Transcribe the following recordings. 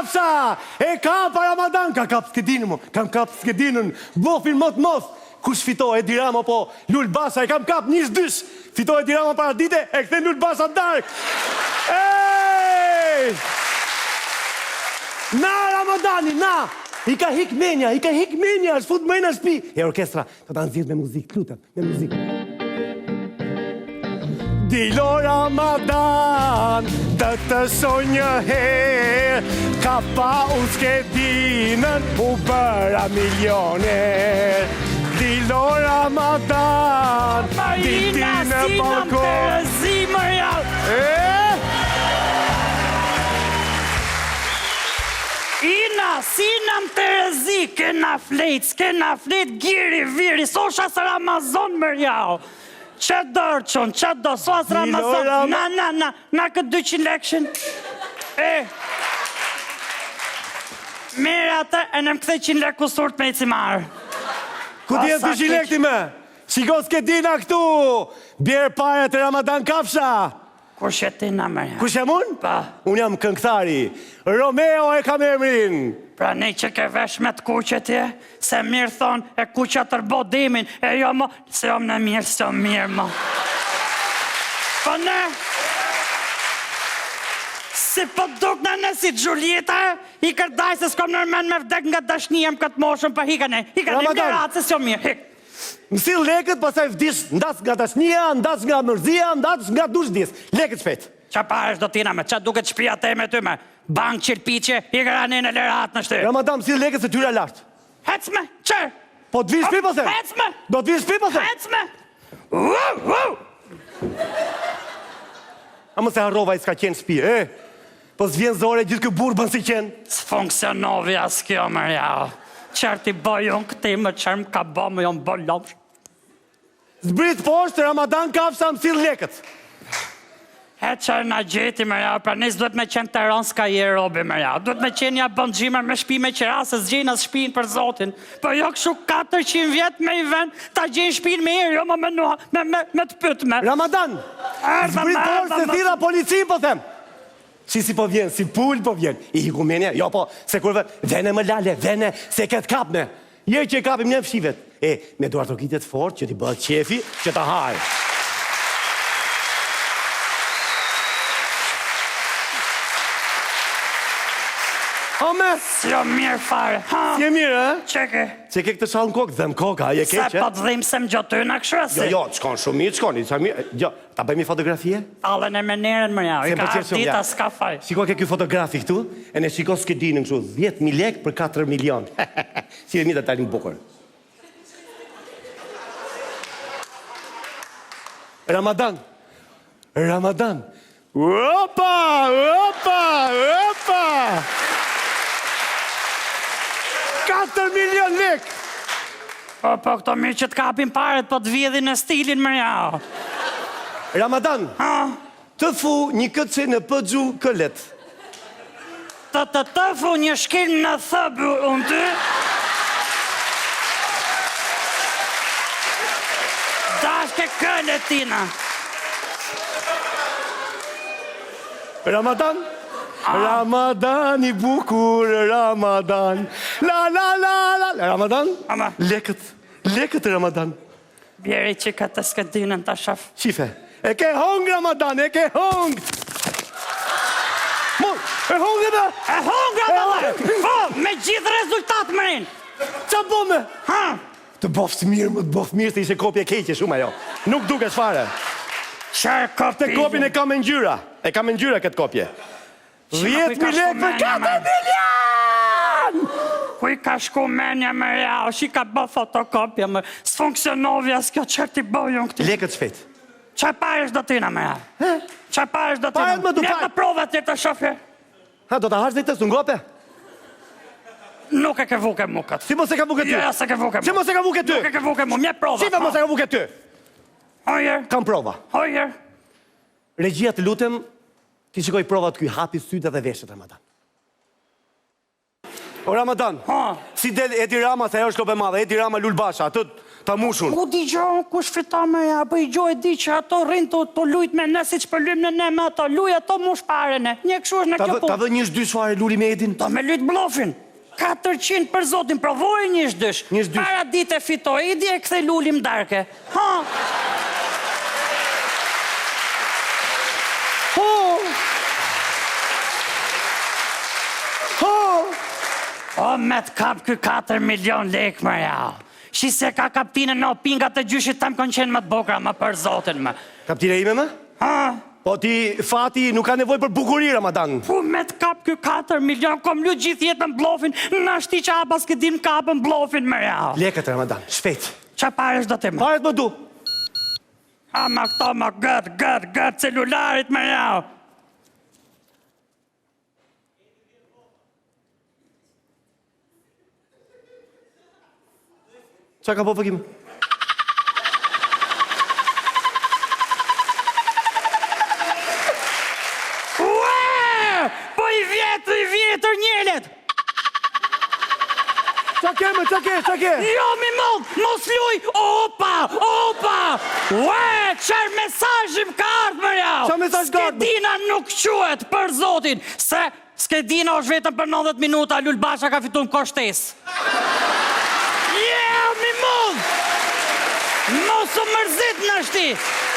Kafsha! E ka pa Ramadan, ka kap skedinën mu, kam kap skedinën, bofin mos. Kush fitoj, Edi Rama po Lul Basha, e kam kap 22. Fitoj Edi Rama para dite, e kthe Lul Basha dark. Ej! Na Ramadani, na! I ka hik menja, është fut mëjnë në shpi. E orkestra, të ta nëzirë me muzikë, lutem, me muzikë. Dilo Ramadan, të shoj një herë, ka pa u skedinën, u bëra milioner. Dilo Ramadan, diti në balkon. Terezi, Maria! Ina, sinam Terezi, kena flet, giri, viri, sosha së Ramazon, Maria! Që dërë qonë, që do, sos Ramazon, na këtë 200 lekshën. Mirë atë, e në më këthe 100 lekë kusurt me i cimarë. Ku t'jes 200 lekë ti me? Shiko s'kedina këtu, bjerë pare të Ramadan Kafsha. Kush e ti na mërja? Kush jam unë? Pa. Unë jam këngëtari, Romeo e kam emrin. Pra ne që ke vesh me të kuqet je, se mirë thonë e kuqet tërbo dimin, e jo mo, se jom në mirë, se jom mirë mo. Po ne, si po duk në nësi Gjulieta, i kërdaj se s'kom nërmen me vdek nga dashnijem këtë moshën, pa hikane, mirë atë, se jom mirë, hik. Mësil lekët, pasaj vdish, ndas nga dashnia, ndas nga mërzia, ndas nga dushdis. Lekët shpet. Qa paresh do tina me, qa duket shpia te me ty me, bank qirpiqe, i grani në lerat në shtyr. Ramadan, mësil lekët se tyra lartë. Hec me, qër? Po të vish pipa se? Hec me! Do të vish pipa se? Hec me! A më se harrova i s'ka qenë shpi, Po s'vjen zore gjithë kë burë bën si qenë. S'funksionovi as kjo, Maria. Qërti bëjon këti më qërë më ka bë më jonë bë lopsh. Zbrit poshtë, Ramadan Kafsha mësil lekët. E qërë në gjeti, Maria, pra nisë duhet me qenë të ronë s'ka je robi, Maria. Duhet me qenë ja bënd gjimër me shpi me qëra, se s'gjenë as shpinë për Zotin. Po jo këshu 400 vjetë me i vend, ta gjenë shpinë me jo më me të pytë me. Ramadan, zbrit poshtë se thira polici, po them. Si po vjen, si pull po vjen. I hikumenja, jo po, se kurve, vene më lale, vene, se këtë kapme. Je që e kapim një fshivet. Me duar të kitet fort, që ti bëhet qefi, që ta hajë. Ome! Si jo mirë fare. Si e mirë, Qeke? Që ke këtë shalë në kokë, dhe më koka, je keqe? Se po të dhimë se më gjotë në këshërësi. Jo, të shkon shumë mirë, të shkoni. Jo, ta bëjmë i fotografie? Talën e menerën më ja, i ka ardita s'ka faj. Shiko ke kjo fotografi këtu, e ne shiko s'kedinën kështu, 10.000 lekë për 4 milion. Si dhe mi të talin bukur. Ramadan. Opa! 4 milion lekë! Po, këto mirë që të kapim paret, po të vjedhin në stilin më ja. Ramadan, të fu një këtë që në pëgju këllet. Të fu një shkil në thëbë unë ty. Dashke këllet tina. Ramadan, Ramadan i bukur, Ramadan. La. Ramadan, lekët Ramadan. Bjeri që ka të skëdinën të shaf. Qife, e ke hong Ramadan, e ke hong. E hong edhe? E hong Ramadan, po, me gjithë rezultat më rinë. Qa bëme? Të bofës mirë, se ishe kopje keqe shumë ajo. Nuk duke shfare. Qërë kopi? Të kopin e kam e ngjyra. E kam e ngjyra këtë kopje. 10.000 lekë për 4 milion! Kuj ka shku menja më real, shi ka bë fotokopja më, s'funksionovi as kjo qërë ti bëjon këti. Lekët shpet. Qa paresh do tina më real? Qa paresh do tina? Paret më du parë. Një të provat një të shofje. Do të harsh dhe të së ngope? Nuk e ke vuke mu këtë. Si mos e ka vuke ty? Ja, se ke vuke mu. Si mos e ka vuke ty? Nuk e ke vuke mu, mje provat. Si të mos e ka vuke ty? Hojer. Kam prova. Hojer. Regjia të lutem, ti shikoj provat kuj hapi sytë dhe veshët Ramadan. O Ramadan, si del Edi Rama, se ajo është lope madhe, Edi Rama Lul Basha, ta mushun. U di gjo, kush fita me ja, po i gjo e di që ato rinë të lujt me ne, si që për lujmë në ne me ato, luj ato mush pare ne, një këshu është në kjo po. Ta vë njësh dysh fare luli me Edin? Ta me lujt blofin. 400 për zotin, provoj njësh dysh. Para dite fitoj, Edi e kthej lulim darke. Ha! O, me të kap kë 4 milion lek, më ja. Shi se ka kaptinën në pingat të gjyshit tam kon qenë më të bokra, më për zotin, më. Kaptine ime, më? Ha? Po ti, fati, nuk ka nevoj për bukuri, Ramadan. Po, me të kap kë 4 milion, kom lu gjithë jetën blofin, në shti që abas këdim kapën blofin, më ja. Leket, Ramadan, shpejt. Qa paresh do të më? Paret më du. Ha, ma këto, ma gët, celularit, më ja. Qa ka po fëkim? Ue! Po i vjetër njelet! Qa ke? Jo, mi mollë, mos luj! Opa! Ue, qër mesajim ka ardhë, mërja! Qa mesazh ka ardhë? Skedina nuk quet, për zotin, se Skedina është vetëm për 90 minuta, Lul Basha ka fitu në koshtes. Mi mollë! Mos u mërzit në shti!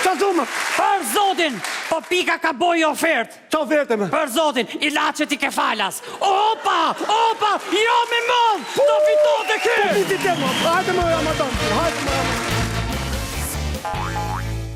Qa zumë? Për zotin, po pika ka boj ofert. Qa oferte me? Për zotin, ilacet i kefalas. Opa! Jo, mi mollë! Do fito të kërë! Hajde më, Ramadan, hajde më.